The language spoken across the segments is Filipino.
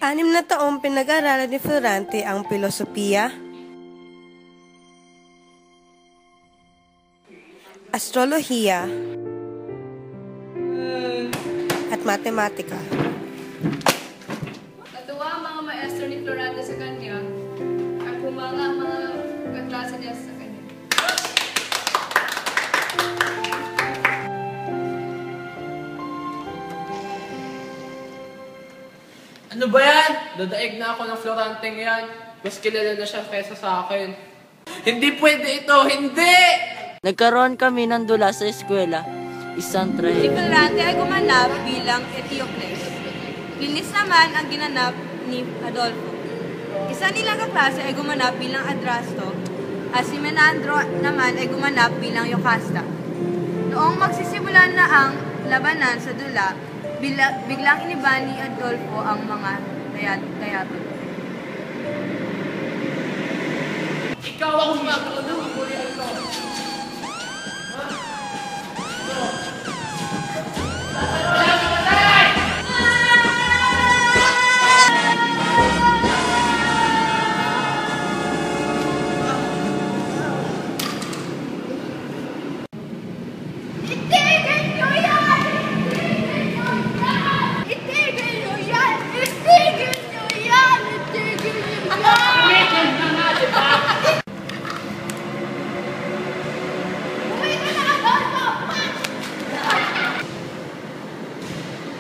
6 na taong pinag-aralan ni Florante ang filosofiya, astrolohiya, at matematika. Natuwa ang mga maestro ni Florante sa kanya at humanga ang mga kaklase niya sa kanya. Ano ba yan? Dadaig na ako ng Floranteng yan. Mas kilala na siya kaysa sa akin. Hindi pwede ito! Hindi! Nagkaroon kami ng dula sa eskwela. Isang Si trahe. Florante ay gumanap bilang Eteocles. Linis naman ang ginanap ni Adolfo. Isa nilang kaklase ay gumanap bilang Adrasto at si Menandro naman ay gumanap bilang Yocasta. Noong magsisimula na ang labanan sa dula, biglang iniba ni Adolfo ang mga dayaton. Ikaw ako magulong. Kulihan ko.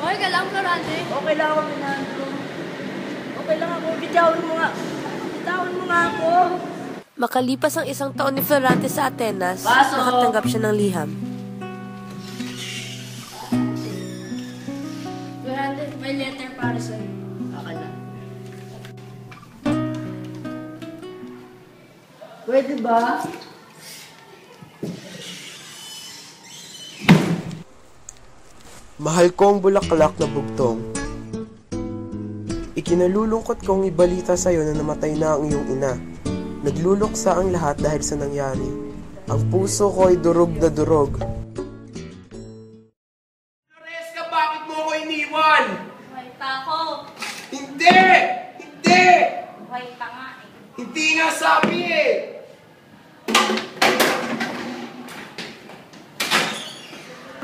Okay ka lang, Florante? Okay lang ako, Menandro. Okay lang ako. Bitawan mo nga. Bitawan mo nga ako. Makalipas ang 1 taon ni Florante sa Atenas, Pasok! nakatanggap siya ng liham. Florante, may letter para sa'yo. Aka na. Pwede ba? Mahal kong bulaklak na bugtong. Ikinalulungkot kong ibalita sa'yo na namatay na ang iyong ina. Nagluluksa ang lahat dahil sa nangyari. Ang puso ko'y durog na durog. Loreska, bakit mo ako iniwan? Buhay pa ako. Hindi! Hindi! Buhay pa nga eh. Hindi nga sabi eh!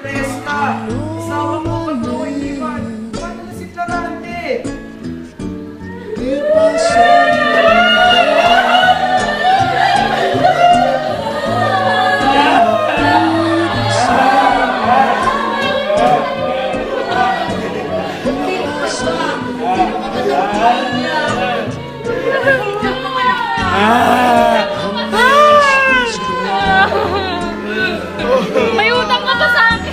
Loreska, asawa mo ba't mo ako iniwan? Paano na si Florante? May utang ka pa sa akin!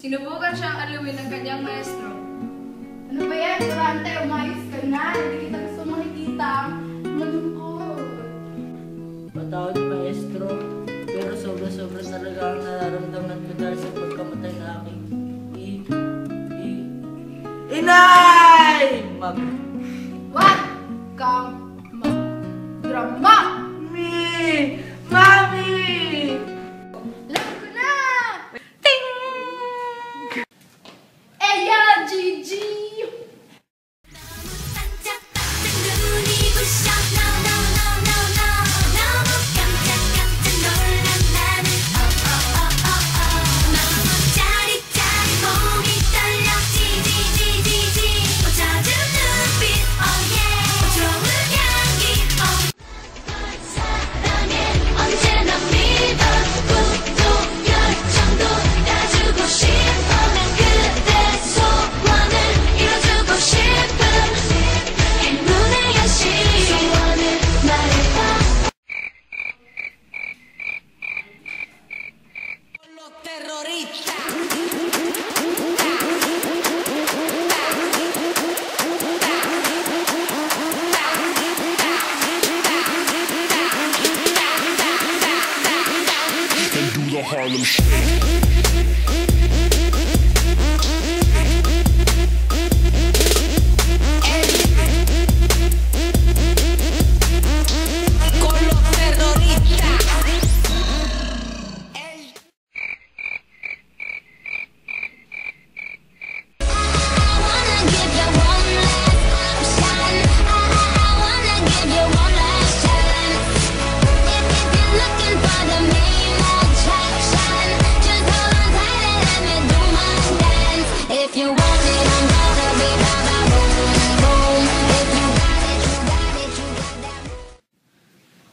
Sinubukan siyang alumin ng kanyang maestro. Ano ba yan? Florante, umayos ka na. Hindi kita gusto makikita ang malungkot. Patawad, maestro. Pero sobra-sobra talaga ang nararamdaman ko dahil sa pagkamatay na aking Inay! Huwag kang mag-drama! Mami! Alam ko na! Ting! Eya, Gigi! 반짝반짝 눈이 부셔 No no no no no 너무 깜짝깜짝 놀란 나는 Oh oh oh oh oh 너무 짜릿짜릿 몸이 떨려 지지지지지 젖은 눈빛 Oh yeah 좋은 향기 Oh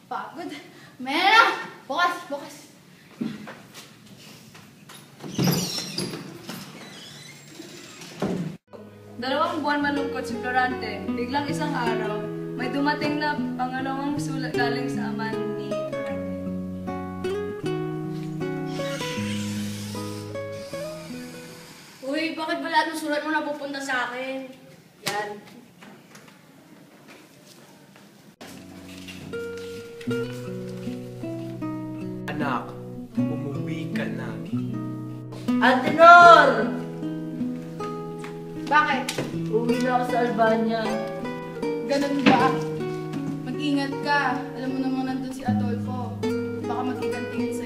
Pagod. Maya na! Bukas! Bukas! Dalawang buwan malungkot si Florante. Biglang isang araw, may dumating na pangalawang sulat galing sa ama ni Florante. Uy, bakit ba lahat ng sulat mo napupunta sa akin? Yan. Anak, umuwi ka na. Ate Nor! Bakit? Uwi na ako sa Albania. Ganun ba? Mag-ingat ka. Alam mo naman nandun si Adolfo. Baka maghigantingin